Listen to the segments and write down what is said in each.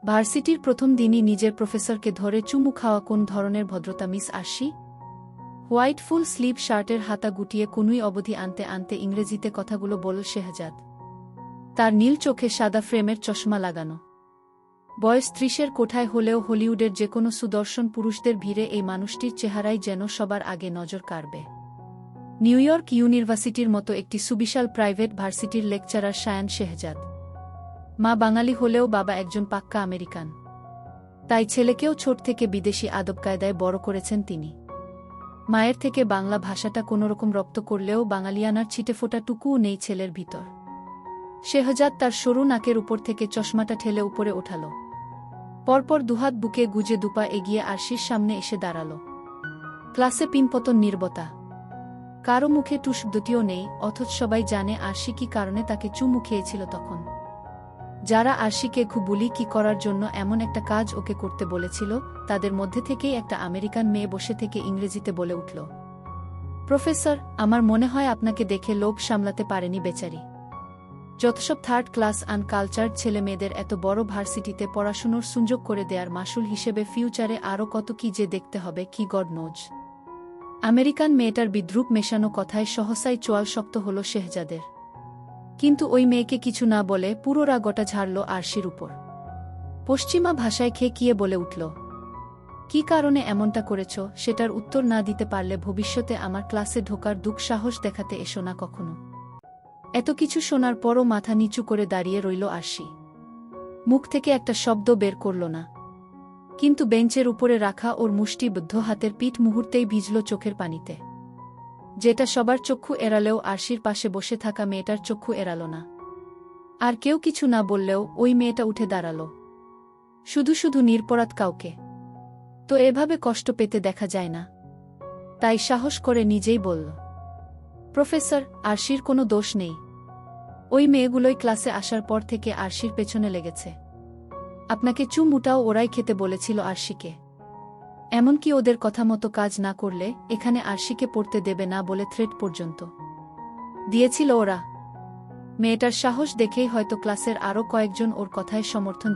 ভার্সিটির প্রথম দিনই নিজের প্রফেসরকে ধরে চুমু খাওয়া কোন ধরনের ভদ্রতা মিস আরশি? হোয়াইট ফুল স্লিভ শার্টের হাতা গুটিয়ে কুনুই অবধি আনতে আনতে ইংরেজিতে কথাগুলো বলল শেহজাদ। তার নীল চোখে সাদা ফ্রেমের চশমা লাগানো। বয়স ৩০-এর কোঠায় হলেও হলিউডের যেকোনো সুদর্শন পুরুষদের ভিড়ে এই মানুষটির চেহারাই যেন সবার আগে নজর কাড়বে। নিউ ইয়র্ক ইউনিভার্সিটির মতো একটি সুবিশাল প্রাইভেট ভার্সিটির লেকচারার শায়ান শেহজাদ। মা বাঙালি হলেও বাবা একজন পাক্কা আমেরিকান। তাই ছেলেকেও ছোট থেকে বিদেশি আদবকায়দায় বড় করেছেন তিনি। মায়ের থেকে বাংলা ভাষাটা কোনোরকম রপ্ত করলেও বাঙালিয়ানার ছিটেফোঁটাটুকুও নেই ছেলের ভিতর। শেহজাদ তার সরু নাকের উপর থেকে চশমাটা ঠেলে উপরে ওঠাল। পরপর দুহাত বুকে গুজে দুপা এগিয়ে আরশির সামনে এসে দাঁড়াল। ক্লাসে পিনপতন নীরবতা। কারো মুখে টুসদুটিও নেই, অথচ সবাই জানে আরশি কি কারণে তাকে চুমু খেয়েছিল তখন। যারা আরশিকে খুবুলি কি করার জন্য এমন একটা কাজ ওকে করতে বলেছিল, তাদের মধ্যে থেকেই একটা আমেরিকান মেয়ে বসে থেকে ইংরেজিতে বলে উঠল, প্রফেসর, আমার মনে হয় আপনাকে দেখে লোভ সামলাতে পারেনি বেচারি। যতসব থার্ড ক্লাস আনকালচার্ড ছেলে মেয়েদের এত বড় ভার্সিটিতে পড়াশুনোর সুযোগ করে দেয়ার মাসুল হিসেবে ফিউচারে আরও কত কি যে দেখতে হবে, কি গড নোজ। আমেরিকান মেয়েটার বিদ্রূপ মেশানো কথায় সহসাই চোয়াল শক্ত হল শেহজাদের। কিন্তু ওই মেয়েকে কিছু না বলে পুরো রাগটা ঝাড়ল আরশির উপর। পশ্চিমা ভাষায় খেকিয়ে বলে উঠল, কি কারণে এমনটা করেছ সেটার উত্তর না দিতে পারলে ভবিষ্যতে আমার ক্লাসে ঢোকার দুঃসাহস দেখাতে এসো না কখনো। এত কিছু শোনার পরও মাথা নিচু করে দাঁড়িয়ে রইল আরশি। মুখ থেকে একটা শব্দ বের করল না। কিন্তু বেঞ্চের উপরে রাখা ওর মুষ্টিবদ্ধ হাতের পিঠ মুহূর্তেই ভিজল চোখের পানিতে। যেটা সবার চক্ষু এড়ালেও আরশির পাশে বসে থাকা মেয়েটার চক্ষু এড়াল না। আর কেউ কিছু না বললেও ওই মেয়েটা উঠে দাঁড়াল। শুধু শুধু নিরপরাধ কাউকে তো এভাবে কষ্ট পেতে দেখা যায় না। তাই সাহস করে নিজেই বলল, প্রফেসর, আরশির কোনো দোষ নেই। ওই মেয়েগুলোই ক্লাসে আসার পর থেকে আরশির পেছনে লেগেছে। আপনাকে চুমুটাও ওরাই খেতে বলেছিল আরশিকে। এমনকি ওদের কথা মতো কাজ না করলে এখানে আরশিকে পড়তে দেবে না বলে থ্রেট পর্যন্ত দিয়েছিল ওরা। মেয়েটার সাহস দেখেই হয়তো ক্লাসের আরও কয়েকজন ওর কথায় সমর্থন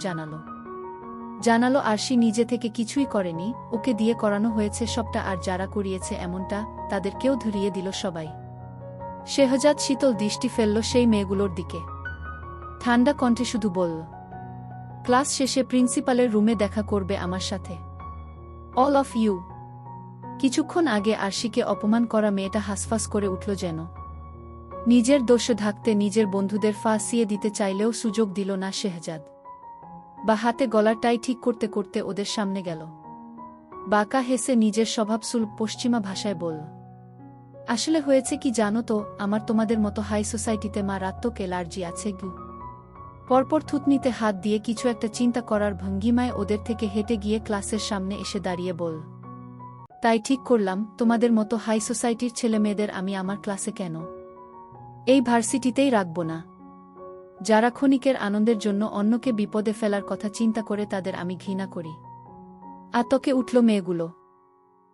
জানালো আরশি নিজে থেকে কিছুই করেনি, ওকে দিয়ে করানো হয়েছে সবটা, আর যারা করিয়েছে এমনটা তাদেরকেও ধরিয়ে দিল সবাই। শেহজাদ শীতল দৃষ্টি ফেলল সেই মেয়েগুলোর দিকে। ঠান্ডা কণ্ঠে শুধু বলল, ক্লাস শেষে প্রিন্সিপালের রুমে দেখা করবে আমার সাথে, অল অফ ইউ। কিছুক্ষণ আগে আরশিকে অপমান করা মেয়েটা হাসফাস করে উঠল যেন। নিজের দোষ ঢাকতে নিজের বন্ধুদের ফাঁসিয়ে দিতে চাইলেও সুযোগ দিল না শেহজাদ। বা হাতে গলার টাই ঠিক করতে করতে ওদের সামনে গেল। বাঁকা হেসে নিজের স্বভাবসুলভ পশ্চিমা ভাষায় বলল, আসলে হয়েছে কি জানো তো, আমার তোমাদের মতো হাই সোসাইটিতে মারাত্মক এলার্জি আছে গু। পরপর থুতনিতে হাত দিয়ে কিছু একটা চিন্তা করার ভঙ্গিমায় ওদের থেকে হেঁটে গিয়ে ক্লাসের সামনে এসে দাঁড়িয়ে বল, তাই ঠিক করলাম তোমাদের মতো হাই সোসাইটির ছেলেমেয়েদের আমি আমার ক্লাসে কেন এই ভার্সিটিতেই রাখব না। যারা ক্ষণিকের আনন্দের জন্য অন্যকে বিপদে ফেলার কথা চিন্তা করে তাদের আমি ঘৃণা করি। আতকে উঠল মেয়েগুলো।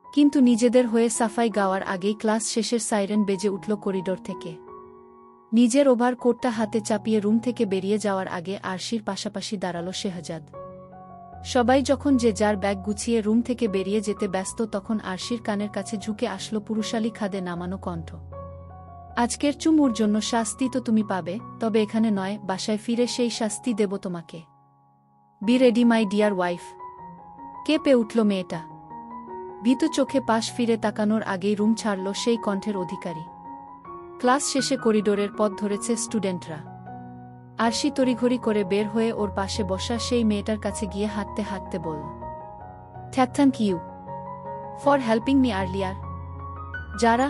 কিন্তু নিজেদের হয়ে সাফাই গাওয়ার আগেই ক্লাস শেষের সাইরেন বেজে উঠল করিডোর থেকে। নিজের ওভার কোটটা হাতে চাপিয়ে রুম থেকে বেরিয়ে যাওয়ার আগে আরশির পাশাপাশি দাঁড়াল শেহজাদ। সবাই যখন যে যার ব্যাগ গুছিয়ে রুম থেকে বেরিয়ে যেতে ব্যস্ত, তখন আরশির কানের কাছে ঝুঁকে আসলো পুরুষালী খাদে নামানো কণ্ঠ, আজকের চুমুর জন্য শাস্তি তো তুমি পাবে, তবে এখানে নয়, বাসায় ফিরে সেই শাস্তি দেব তোমাকে। Be ready my dear wife. কেঁপে উঠল মেয়েটা। ভীতু চোখে পাশ ফিরে তাকানোর আগেই রুম ছাড়ল সেই কণ্ঠের অধিকারী। ক্লাস শেষে করিডোরের পথ ধরেছে স্টুডেন্টরা। আরশি তড়িঘড়ি করে বের হয়ে ওর পাশে বসা সেই মেয়েটার কাছে গিয়ে হাঁটতে হাঁটতে বলল, thank you for helping me earlier. যারা?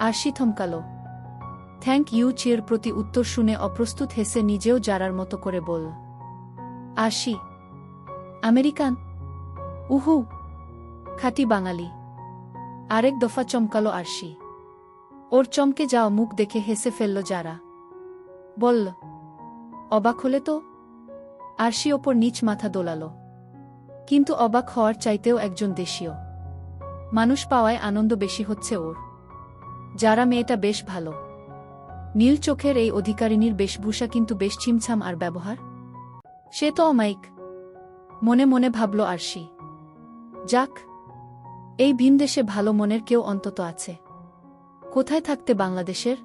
আরশি থমকাল। থ্যাংক ইউ চির প্রতি উত্তর শুনে অপ্রস্তুত হেসে নিজেও যারার মতো করে বলল, আরশি আমেরিকান? উহু, খাঁটি বাঙালি। আরেক দফা চমকালো আরশি। ওর চমকে যাওয়া মুখ দেখে হেসে ফেলল যারা। বলল, অবাক হলে তো? আরশি ওপর নিচ মাথা দোলাল। কিন্তু অবাক হওয়ার চাইতেও একজন দেশীয় মানুষ পাওয়ায় আনন্দ বেশি হচ্ছে ওর। যারা মেয়েটা বেশ ভালো। নীল চোখের এই অধিকারিণীর বেশভূষা কিন্তু বেশ ছিমছাম, আর ব্যবহার, সে তো অমায়িক। মনে মনে ভাবল আরশি। যাক, এই ভিনদেশে ভালো মনের কেউ অন্তত আছে। কোথায় থাকতে বাংলাদেশের?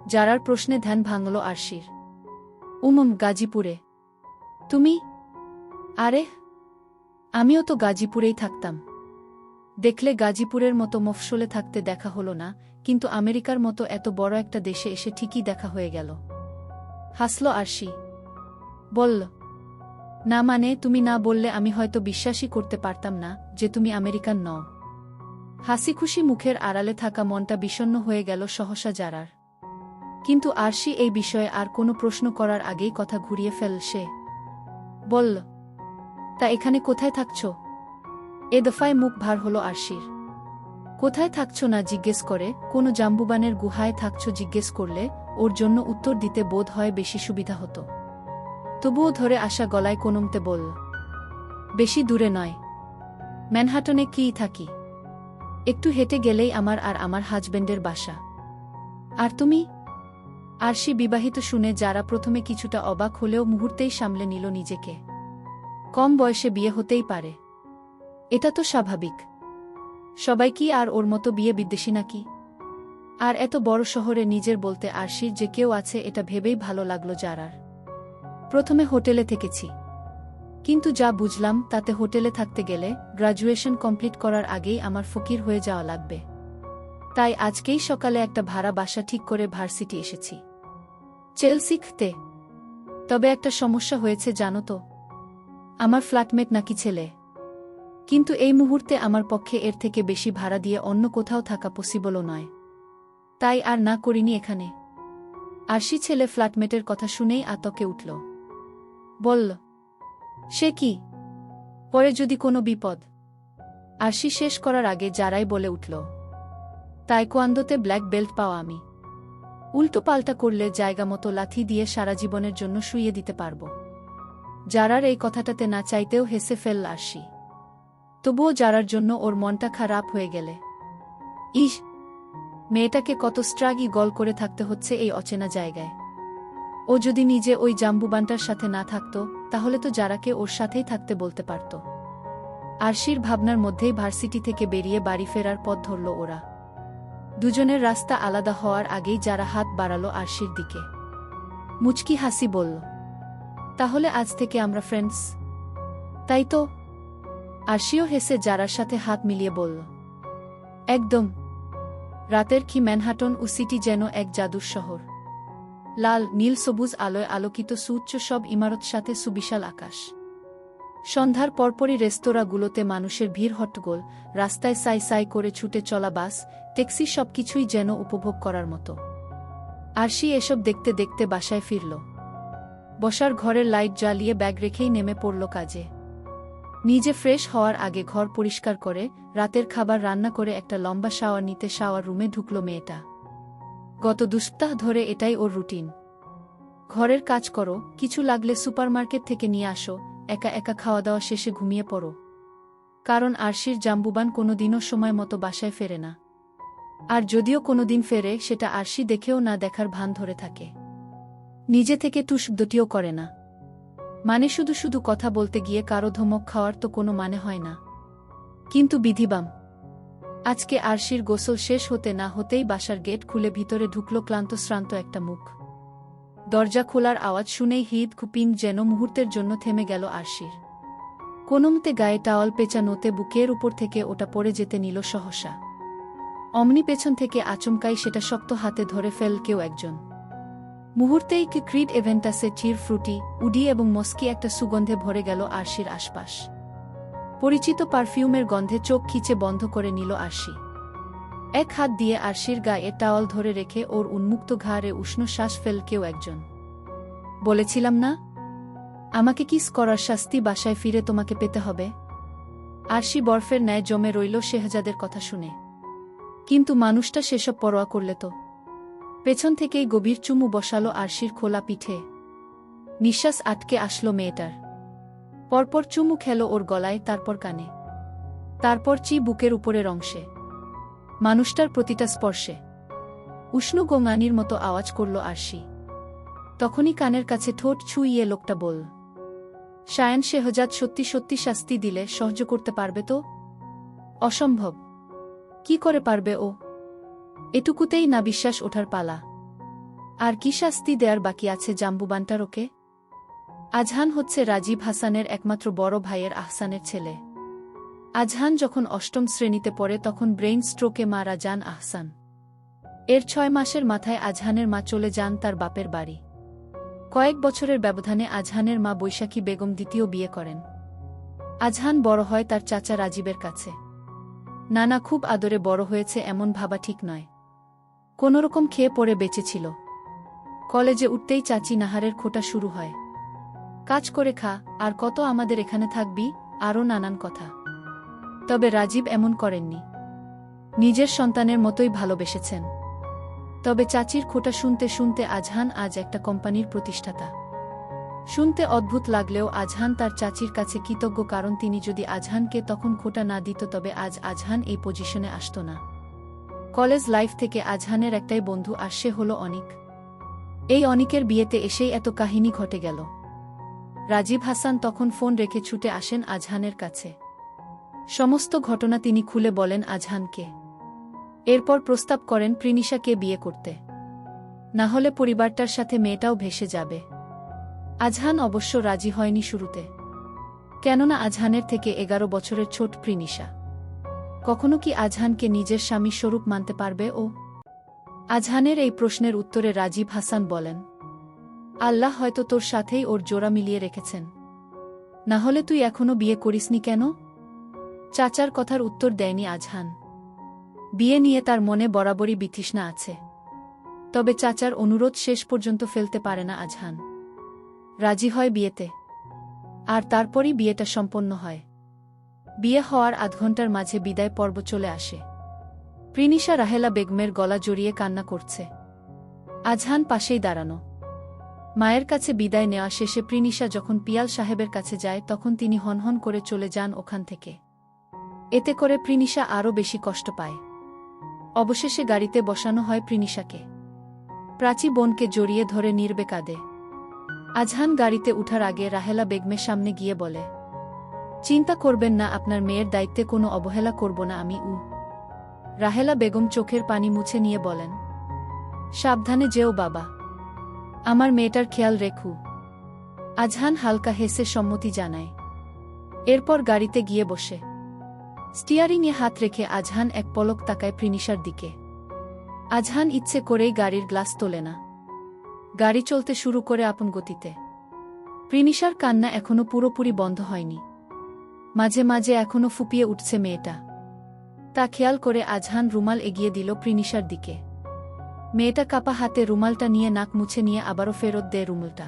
যারার প্রশ্নে ধ্যান ভাঙল আরশির। গাজীপুরে। তুমি? আরে, আমিও তো গাজীপুরেই থাকতাম। দেখলে গাজীপুরের মতো মফস্বলে থাকতে দেখা হলো না, কিন্তু আমেরিকার মতো এত বড় একটা দেশে এসে ঠিকই দেখা হয়ে গেল। হাসল আরশি। বলল, না মানে তুমি না বললে আমি হয়তো বিশ্বাসই করতে পারতাম না যে তুমি আমেরিকান নও। হাসিখুশি মুখের আড়ালে থাকা মনটা বিষণ্ণ হয়ে গেল সহসা যারার। কিন্তু আরশি এই বিষয়ে আর কোনো প্রশ্ন করার আগেই কথা ঘুরিয়ে ফেল সে। বলল, তা এখানে কোথায় থাকছ? এ দফায় মুখ ভার হলো আরশির। কোথায় থাকছ না জিজ্ঞেস করে, কোনো জাম্বুবানের গুহায় থাকছ জিজ্ঞেস করলে ওর জন্য উত্তর দিতে বোধ হয় বেশি সুবিধা হতো। তবুও ধরে আসা গলায় কোনমতে বলল, বেশি দূরে নয়, ম্যানহাটনে কী থাকি। একটু হেঁটে গেলেই আমার আর আমার হাজবেন্ডের বাসা। আর তুমি? আরশি বিবাহিত শুনে যারা প্রথমে কিছুটা অবাক হলেও মুহূর্তেই সামলে নিল নিজেকে। কম বয়সে বিয়ে হতেই পারে, এটা তো স্বাভাবিক। সবাই কি আর ওর মতো বিয়ে বিদ্বেষী নাকি? আর এত বড় শহরে নিজের বলতে আরশির যে কেউ আছে এটা ভেবেই ভালো লাগলো যারার। প্রথমে হোটেলে থেকেছি, কিন্তু যা বুঝলাম তাতে হোটেলে থাকতে গেলে গ্র্যাজুয়েশন কমপ্লিট করার আগেই আমার ফকির হয়ে যাওয়া লাগবে। তাই আজকেই সকালে একটা ভাড়া বাসা ঠিক করে ভার্সিটি এসেছি চেলসিতে। তবে একটা সমস্যা হয়েছে জানো তো, আমার ফ্ল্যাটমেট নাকি ছেলে। কিন্তু এই মুহূর্তে আমার পক্ষে এর থেকে বেশি ভাড়া দিয়ে অন্য কোথাও থাকা পসিবলও নয়। তাই আর না করিনি এখানে। আরশি ছেলে ফ্ল্যাটমেটের কথা শুনেই আতকে উঠল। বলল, সে কি? পরে যদি কোনো বিপদ। আরশি শেষ করার আগে যারাই বলে উঠল, তাইকোয়ান্দোতে ব্ল্যাক বেল্ট পাওয়া আমি। উল্টো পাল্টা করলে জায়গা মতো লাথি দিয়ে সারা জীবনের জন্য শুইয়ে দিতে পারব। যারার এই কথাটাতে না চাইতেও হেসে ফেলল আরশি। তবুও যারার জন্য ওর মনটা খারাপ হয়ে গেলে। ইস, মেয়েটাকে কত স্ট্রাগি গল করে থাকতে হচ্ছে এই অচেনা জায়গায়। ও যদি নিজে ওই জাম্বুবানটার সাথে না থাকত তাহলে তো যারাকে ওর সাথেই থাকতে বলতে পারত। আরশির ভাবনার মধ্যেই ভার্সিটি থেকে বেরিয়ে বাড়ি ফেরার পথ ধরল ওরা। দুজনের রাস্তা আলাদা হওয়ার আগেই যারা হাত বাড়ালো আরশির দিকে। মুচকি হাসি বলল, তাহলে আজ থেকে আমরা ফ্রেন্ডস, তাই তো? আরশিও হেসে যারার সাথে হাত মিলিয়ে বলল, একদম। রাতের কি ম্যানহাটন ও সিটি যেন এক জাদুর শহর। লাল নীল সবুজ আলোয় আলোকিত সুউচ্চ সব ইমারত সাথে সুবিশাল আকাশ। সন্ধ্যার পরপরই রেস্তোরাঁগুলোতে মানুষের ভিড় হট্টগোল, রাস্তায় সাই সাই করে ছুটে চলা বাস, ট্যাক্সি সবকিছুই যেন উপভোগ করার মতো। আরশি এসব দেখতে দেখতে বাসায় ফিরল। বসার ঘরের লাইট জ্বালিয়ে ব্যাগ রেখেই নেমে পড়ল কাজে। নিজে ফ্রেশ হওয়ার আগে ঘর পরিষ্কার করে রাতের খাবার রান্না করে একটা লম্বা শাওয়ার নিতে শাওয়ার রুমে ঢুকল মেয়েটা। গত 2 সপ্তাহ ধরে এটাই ওর রুটিন। ঘরের কাজ করো, কিছু লাগলে সুপারমার্কেট থেকে নিয়ে আসো, একা একা খাওয়া দাওয়া শেষে ঘুমিয়ে পড়ো। কারণ আরশির জাম্বুবান কোনোদিনও সময় মতো বাসায় ফেরে না। আর যদিও কোনোদিন ফেরে সেটা আরশি দেখেও না দেখার ভান ধরে থাকে। নিজে থেকে টুসদটিও করে না। মানে শুধু শুধু কথা বলতে গিয়ে কারো ধমক খাওয়ার তো কোনো মানে হয় না। কিন্তু বিধিবাম আজকে আরশির গোসল শেষ হতে না হতেই বাসার গেট খুলে ভিতরে ঢুকল ক্লান্তশ্রান্ত একটা মুখ। দরজা খোলার আওয়াজ শুনেই হিদ কুপিং যেন মুহূর্তের জন্য থেমে গেল আরশির। কোনোমতে গায়ে টাওয়াল পেঁচানোতে বুকের উপর থেকে ওটা পড়ে যেতে নিল সহসা। অমনি পেছন থেকে আচমকাই সেটা শক্ত হাতে ধরে ফেল কেউ একজন। মুহূর্তেই কি ক্রিড এভেন্টাসে চির ফ্রুটি, উডি এবং মস্কি একটা সুগন্ধে ভরে গেল আরশির আশপাশ। পরিচিত পারফিউমের গন্ধে চোখ খিচে বন্ধ করে নিল আরশি। এক হাত দিয়ে আরশির গায়ে টাওয়াল ধরে রেখে ওর উন্মুক্ত ঘাড়ে উষ্ণ শ্বাস ফেল কেউ একজন। বলেছিলাম না, আমাকে কিস করার শাস্তি বাসায় ফিরে তোমাকে পেতে হবে। আরশি বরফের ন্যায় জমে রইল শেহজাদের কথা শুনে। কিন্তু মানুষটা সেসব পরোয়া করলে তো। পেছন থেকেই গভীর চুমু বসালো আরশির খোলা পিঠে। নিঃশ্বাস আটকে আসলো মেয়েটার। পরপর চুমু খেল ওর গলায়, তারপর কানে, তারপর বুকের উপরের অংশে। মানুষটার প্রতিটা স্পর্শে উষ্ণ গোঙানির মতো আওয়াজ করল আরশি। তখনই কানের কাছে ঠোঁট ছুঁইয়ে লোকটা বলল, শায়ান শেহজাদ সত্যি সত্যি শাস্তি দিলে সহ্য করতে পারবে তো? অসম্ভব। কি করে পারবে ও? এটুকুতেই না বিশ্বাস ওঠার পালা। আর কি শাস্তি দেয়ার বাকি আছে জাম্বুবান্টার ওকে? আজহান হচ্ছে রাজীব হাসানের একমাত্র বড় ভাইয়ের আহসানের ছেলে। আজহান যখন অষ্টম শ্রেণীতে পড়ে তখন ব্রেইন স্ট্রোকে মারা যান আহসান। এর 6 মাসের মাথায় আজহানের মা চলে যান তার বাপের বাড়ি। কয়েক বছরের ব্যবধানে আজহানের মা বৈশাখী বেগম দ্বিতীয় বিয়ে করেন। আজহান বড় হয় তার চাচা রাজীবের কাছে। নানা খুব আদরে বড় হয়েছে এমন ভাবা ঠিক নয়। কোনোরকম খেয়ে পড়ে বেঁচেছিল। কলেজে উঠতেই চাচি নাহারের খোঁটা শুরু হয়। কাজ করে খা, আর কত আমাদের এখানে থাকবি, আরও নানান কথা। তবে রাজীব এমন করেননি। নিজের সন্তানের মতোই ভালোবেসেছেন। তবে চাচির খোঁটা শুনতে শুনতে আজহান আজ একটা কোম্পানির প্রতিষ্ঠাতা। শুনতে অদ্ভুত লাগলেও আজহান তার চাচির কাছে কৃতজ্ঞ, কারণ তিনি যদি আজহানকে তখন খোঁটা না দিত তবে আজ আজহান এই পজিশনে আসত না। কলেজ লাইফ থেকে আজহানের একটাই বন্ধু, আর সে হল অনিক। এই অনিকের বিয়েতে এসেই এত কাহিনী ঘটে গেল। রাজীব হাসান তখন ফোন রেখে ছুটে আসেন আজহানের কাছে। সমস্ত ঘটনা তিনি খুলে বলেন আজহানকে। এরপর প্রস্তাব করেন প্রিনিশাকে বিয়ে করতে। না হলে পরিবারটার সাথে মেয়েটাও ভেসে যাবে। আজহান অবশ্য রাজি হয়নি শুরুতে। কেননা আজহানের থেকে 11 বছরের ছোট প্রিনিশা। কখনো কি আজহানকে নিজের স্বামীর স্বরূপ মানতে পারবে ও? আজহানের এই প্রশ্নের উত্তরে রাজীব হাসান বলেন, আল্লাহ হয়তো তোর সাথেই ওর জোড়া মিলিয়ে রেখেছেন। না হলে তুই এখনো বিয়ে করিসনি কেন? চাচার কথার উত্তর দেয়নি আজহান। বিয়ে নিয়ে তার মনে বরাবরই বিতৃষ্ণা আছে। তবে চাচার অনুরোধ শেষ পর্যন্ত ফেলতে পারে না আজহান। রাজি হয় বিয়েতে। আর তারপরই বিয়েটা সম্পন্ন হয়। বিয়ে হওয়ার আধ ঘণ্টার মাঝে বিদায় পর্ব চলে আসে। প্রিনিশা রাহেলা বেগমের গলা জড়িয়ে কান্না করছে। আজহান পাশেই দাঁড়ানো। মায়ের কাছে বিদায় নেওয়া শেষে প্রিনিশা যখন পিয়াল সাহেবের কাছে যায় তখন তিনি হনহন করে চলে যান ওখান থেকে। এতে করে প্রিনিশা আরও বেশি কষ্ট পায়। অবশেষে গাড়িতে বসানো হয় প্রিনিশাকে। প্রাচী বোনকে জড়িয়ে ধরে নীরবে কাঁদে। আজহান গাড়িতে উঠার আগে রাহেলা বেগমের সামনে গিয়ে বলে, চিন্তা করবেন না, আপনার মেয়ের দায়িত্বে কোনো অবহেলা করব না আমি। রাহেলা বেগম চোখের পানি মুছে নিয়ে বলেন, সাবধানে যেও বাবা, আমার মেয়েটার খেয়াল রেখু। আজহান হালকা হেসে সম্মতি জানায়। এরপর গাড়িতে গিয়ে বসে স্টিয়ারিংয়ে হাত রেখে আজহান এক পলক তাকায় প্রিনিশার দিকে। আজহান ইচ্ছে করেই গাড়ির গ্লাস তোলে না। গাড়ি চলতে শুরু করে আপন গতিতে। প্রিনিশার কান্না এখনো পুরোপুরি বন্ধ হয়নি। মাঝে মাঝে এখনো ফুপিয়ে উঠছে মেয়েটা। তা খেয়াল করে আজহান রুমাল এগিয়ে দিল প্রিনিশার দিকে। মেয়েটা কাপা হাতে রুমালটা নিয়ে নাক মুছে নিয়ে আবারও ফেরত দেয় রুমালটা।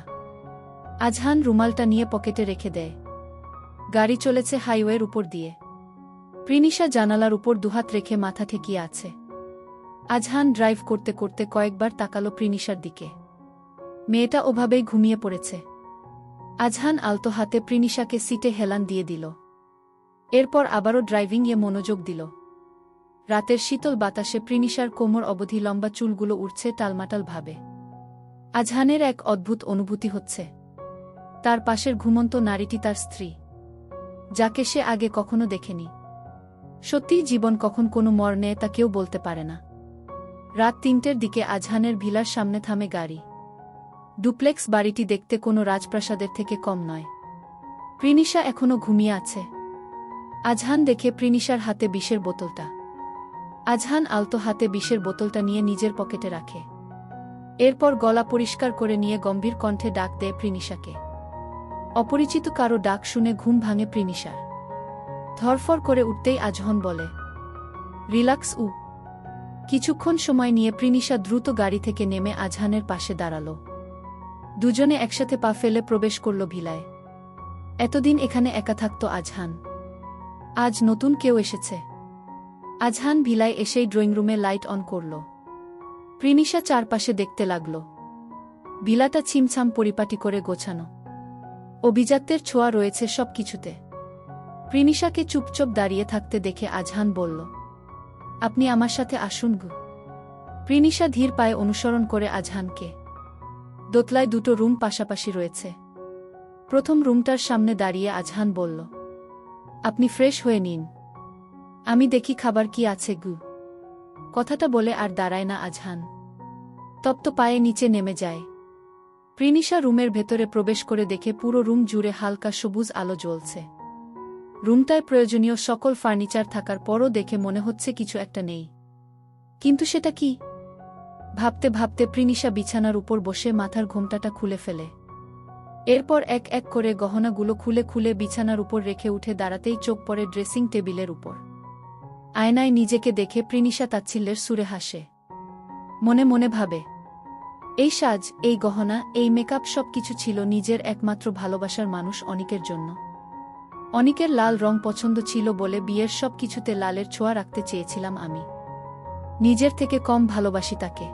আজহান রুমালটা নিয়ে পকেটে রেখে দেয়। গাড়ি চলেছে হাইওয়ের উপর দিয়ে। প্রিনিশা জানালার উপর দুহাত রেখে মাথা ঠেকিয়ে আছে। আজহান ড্রাইভ করতে করতে কয়েকবার তাকালো প্রিনিশার দিকে। মেয়েটা ওভাবেই ঘুমিয়ে পড়েছে। আজহান আলতো হাতে প্রিনিশাকে সিটে হেলান দিয়ে দিল। এরপর আবারও ড্রাইভিংয়ে মনোযোগ দিল। রাতের শীতল বাতাসে প্রিনিশার কোমর অবধি লম্বা চুলগুলো উড়ছে টালমাটাল ভাবে। আজহানের এক অদ্ভুত অনুভূতি হচ্ছে। তার পাশের ঘুমন্ত নারীটি তার স্ত্রী, যাকে সে আগে কখনো দেখেনি। সত্যিই জীবন কখন কোনো মোড় নেয় তা কেউ বলতে পারে না। রাত 3টের দিকে আজহানের ভিলার সামনে থামে গাড়ি। ডুপ্লেক্স বাড়িটি দেখতে কোনো রাজপ্রাসাদের থেকে কম নয়। প্রিনিশা এখনো ঘুমিয়ে আছে। আজহান দেখে প্রিনিশার হাতে বিষের বোতলটা। আজহান আলতো হাতে বিষের বোতলটা নিয়ে নিজের পকেটে রাখে। এরপর গলা পরিষ্কার করে নিয়ে গম্ভীর কণ্ঠে ডাক দেয় প্রিনিশাকে। অপরিচিত কারো ডাক শুনে ঘুম ভাঙে প্রিনিশার। ধরফর করে উঠতেই আজহান বলে, রিল্যাক্স। কিছুক্ষণ সময় নিয়ে প্রিনিশা দ্রুত গাড়ি থেকে নেমে আজহানের পাশে দাঁড়াল। দুজনে একসাথে পা ফেলে প্রবেশ করল ভিলায়। এতদিন এখানে একা থাকত আজহান। আজ নতুন কেউ এসেছে। আজহান ভিলায় এসেই ড্রয়িং রুমে লাইট অন করল। প্রিনিশা চারপাশে দেখতে লাগল। ভিলাটা ছিমছাম পরিপাটি করে গোছানো। অভিজাত্যের ছোঁয়া রয়েছে সব কিছুতে। প্রিনিশাকে চুপচাপ দাঁড়িয়ে থাকতে দেখে আজহান বলল, আপনি আমার সাথে আসুন গো। প্রিনিশা ধীর পায়ে অনুসরণ করে আজহানকে। দোতলায় দুটো রুম পাশাপাশি রয়েছে। প্রথম রুমটার সামনে দাঁড়িয়ে আজহান বলল, আপনি ফ্রেশ হয়ে নিন, আমি দেখি খাবার কি আছে গু। কথাটা বলে আর দাঁড়ায় না আজহান, তপ্ত পায়ে নিচে নেমে যায়। প্রিনিশা রুমের ভেতরে প্রবেশ করে দেখে পুরো রুম জুড়ে হালকা সবুজ আলো জ্বলছে। রুমটায় প্রয়োজনীয় সকল ফার্নিচার থাকার পরও দেখে মনে হচ্ছে কিছু একটা নেই। কিন্তু সেটা কি? ভাবতে ভাবতে প্রিনিশা বিছানার উপর বসে মাথার ঘোমটাটা খুলে ফেলে। এরপর এক এক করে গহনাগুলো খুলে খুলে বিছানার উপর রেখে উঠে দাঁড়াতেই চোখ পড়ে ড্রেসিং টেবিলের উপর। আয়নায় নিজেকে দেখে প্রিনিশা তাচ্ছিল্যের সুরে হাসে। মনে মনে ভাবে, এই সাজ, এই গহনা, এই মেকআপ সবকিছু ছিল নিজের একমাত্র ভালোবাসার মানুষ অনিকের জন্য। অনিকের লাল রং পছন্দ ছিল বলে বিয়ের সব কিছুতে লালের ছোঁয়া রাখতে চেয়েছিলাম আমি। নিজের থেকে কম ভালোবাসি তাকে,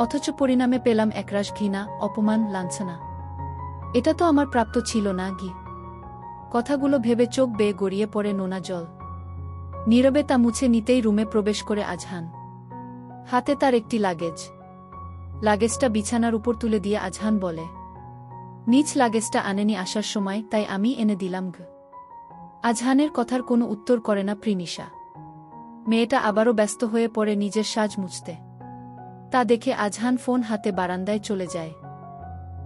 অথচ পরিণামে পেলাম একরাশ ঘৃণা, অপমান, লাঞ্ছনা। এটা তো আমার প্রাপ্ত ছিল না গি। কথাগুলো ভেবে চোখ বেয়ে গড়িয়ে পড়ে নোনা জল। নীরবে তা মুছে নিতেই রুমে প্রবেশ করে আজহান। হাতে তার একটি লাগেজটা বিছানার উপর তুলে দিয়ে আজহান বলে, নিজ লাগেজটা আনেনি আসার সময়, তাই আমি এনে দিলাম গ। আজহানের কথার কোনো উত্তর করে না প্রিনিশা। মেয়েটা আবারও ব্যস্ত হয়ে পড়ে নিজের সাজ মুছতে। তা দেখে আজহান ফোন হাতে বারান্দায় চলে যায়।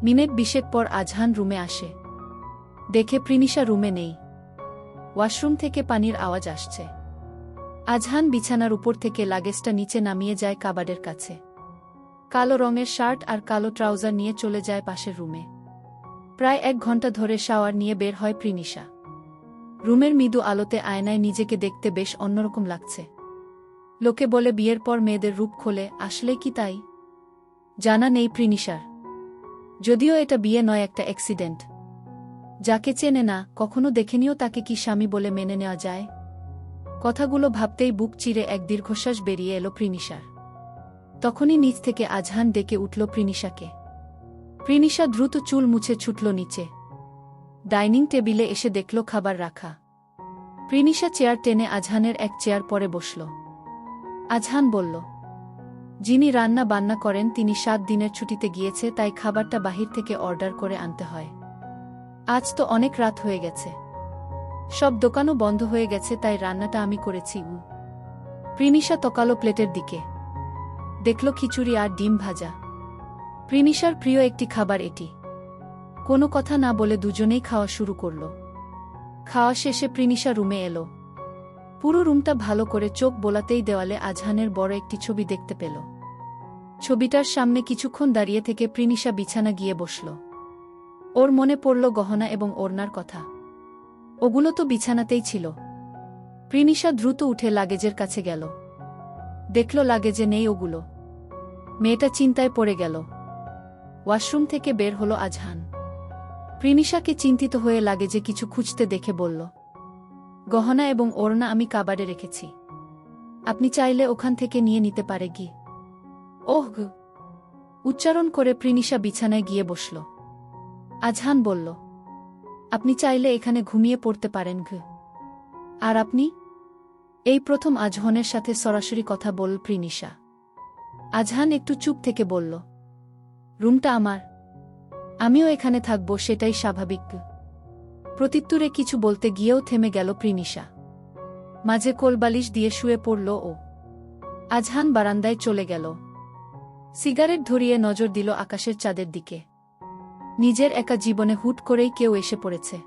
মিনিট 20 পর আজহান রুমে আসে। দেখে প্রিনিশা রুমে নেই। ওয়াশরুম থেকে পানির আওয়াজ আসছে। আজহান বিছানার উপর থেকে লাগেজটা নিচে নামিয়ে যায় কাবাডের কাছে। কালো রঙের শার্ট আর কালো ট্রাউজার নিয়ে চলে যায় পাশের রুমে। প্রায় 1 ঘন্টা ধরে শাওয়ার নিয়ে বের হয় প্রিনিশা। রুমের মৃদু আলোতে আয়নায় নিজেকে দেখতে বেশ অন্যরকম লাগছে। লোকে বলে বিয়ের পর মেয়েদের রূপ খোলে, আসলে কি তাই? জানা নেই প্রিনিশার। যদিও এটা বিয়ে নয়, একটা অ্যাক্সিডেন্ট। যাকে চেনে না, কখনো দেখেনিও, তাকে কি স্বামী বলে মেনে নেওয়া যায়? কথাগুলো ভাবতেই বুক চিরে এক দীর্ঘশ্বাস বেরিয়ে এলো প্রিনিশার। তখনই নিচ থেকে আজহান ডেকে উঠল প্রিনিশাকে। প্রিনিশা দ্রুত চুল মুছে ছুটল নিচে। ডাইনিং টেবিলে এসে দেখল খাবার রাখা। প্রিনিশা চেয়ার টেনে আজহানের এক চেয়ার পরে বসল। আজহান বলল, যিনি রান্না বান্না করেন তিনি 7 দিনের ছুটিতে গিয়েছে, তাই খাবারটা বাহির থেকে অর্ডার করে আনতে হয়। আজ তো অনেক রাত হয়ে গেছে, সব দোকানও বন্ধ হয়ে গেছে, তাই রান্নাটা আমি করেছি। প্রিনিশা তকালো প্লেটের দিকে, দেখল খিচুড়ি আর ডিম ভাজা। প্রিনিশার প্রিয় একটি খাবার এটি। কোনো কথা না বলে দুজনেই খাওয়া শুরু করল। খাওয়া শেষে প্রিনিশা রুমে এলো। পুরো রুমটা ভালো করে চোখ বোলাতেই দেওয়ালে আজহানের বড় একটি ছবি দেখতে পেল। ছবিটার সামনে কিছুক্ষণ দাঁড়িয়ে থেকে প্রিনিশা বিছানা গিয়ে বসল। ওর মনে পড়ল গহনা এবং ওড়নার কথা। ওগুলো তো বিছানাতেই ছিল। প্রিনিশা দ্রুত উঠে লাগেজের কাছে গেল। দেখল লাগেজে নেই ওগুলো। মেয়েটা চিন্তায় পড়ে গেল। ওয়াশরুম থেকে বের হলো আজহান। প্রিনিশাকে চিন্তিত হয়ে লাগেজে কিছু খুঁজতে দেখে বলল, গহনা এবং ওড়না আমি কাবাডে রেখেছি, আপনি চাইলে ওখান থেকে নিয়ে নিতে পারে কি? ওহ গ উচ্চারণ করে প্রিনিশা বিছানায় গিয়ে বসল। আজহান বলল, আপনি চাইলে এখানে ঘুমিয়ে পড়তে পারেন গ। আর আপনি? এই প্রথম আজহানের সাথে সরাসরি কথা বলল প্রিনিশা। আজহান একটু চুপ থেকে বলল, রুমটা আমার, আমিও এখানে থাকব, সেটাই স্বাভাবিক। প্রত্যুত্তরে কিছু বলতে গিয়েও থেমে গেল প্রিনিশা। মাঝে কোলবালিশ দিয়ে শুয়ে পড়ল ও। আজহান বারান্দায় চলে গেল। সিগারেট ধরিয়ে নজর দিল আকাশের চাঁদের দিকে। নিজের একা জীবনে হুট করেই কেউ এসে পড়েছে।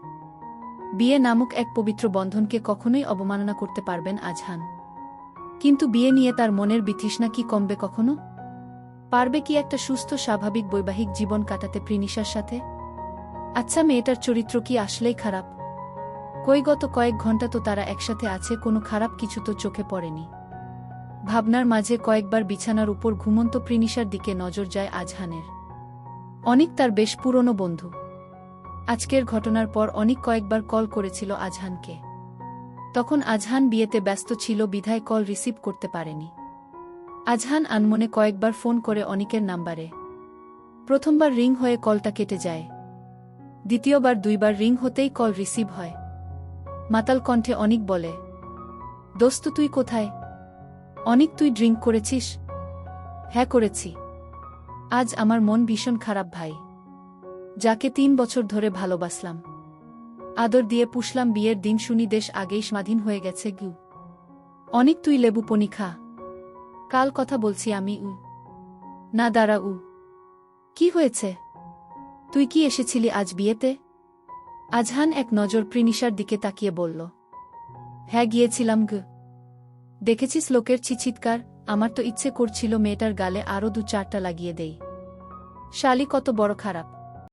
বিয়ে নামক এক পবিত্র বন্ধনকে কখনোই অবমাননা করতে পারবেন আজহান। কিন্তু বিয়ে নিয়ে তার মনের বিতৃষ্ণা কি কমবে কখনো? পারবে কি একটা সুস্থ স্বাভাবিক বৈবাহিক জীবন কাটাতে প্রিনিশার সাথে? আচ্ছা, মেয়েটার চরিত্র কি আসলেই খারাপ? গত কয়েক ঘন্টা তো তারা একসাথে আছে, কোনো খারাপ কিছু তো চোখে পড়েনি। ভাবনার মাঝে কয়েকবার বিছানার উপর ঘুমন্ত প্রিনিশার দিকে নজর যায় আজহানের। অনিক তার বেশ পুরনো বন্ধু। আজকের ঘটনার পর অনিক কয়েকবার কল করেছিল আজহানকে। তখন আজহান বিয়েতে ব্যস্ত ছিল বিধায় কল রিসিভ করতে পারেনি। আজহান আনমনে কয়েকবার ফোন করে অনিকের নাম্বারে। প্রথমবার রিং হয়ে কলটা কেটে যায়। দ্বিতীয়বার 2বার রিং হতেই কল রিসিভ হয়। মাতাল কণ্ঠে অনিক বলে, দোস্ত তুই কোথায়? অনিক, তুই ড্রিঙ্ক করেছিস? হ্যাঁ করেছি। আজ আমার মন ভীষণ খারাপ ভাই। যাকে 3 বছর ধরে ভালোবাসলাম, আদর দিয়ে পুষলাম, বিয়ের দিন শুনি দেশ আগেই স্বাধীন হয়ে গেছে। গু অনেক, তুই লেবু পনি খা। কাল কথা বলছি আমি। না দাঁড়া। কি হয়েছে? তুই কি এসেছিলি আজ বিয়েতে? আজহান এক নজর প্রিনিশার দিকে তাকিয়ে বলল। হ্যাঁ গিয়েছিলাম। দেখেছিস লোকের চিৎকার? আমার তো ইচ্ছে করছিল মেয়েটার গালে আরও 2-4টা লাগিয়ে দেই। শালি কত বড় খারাপ!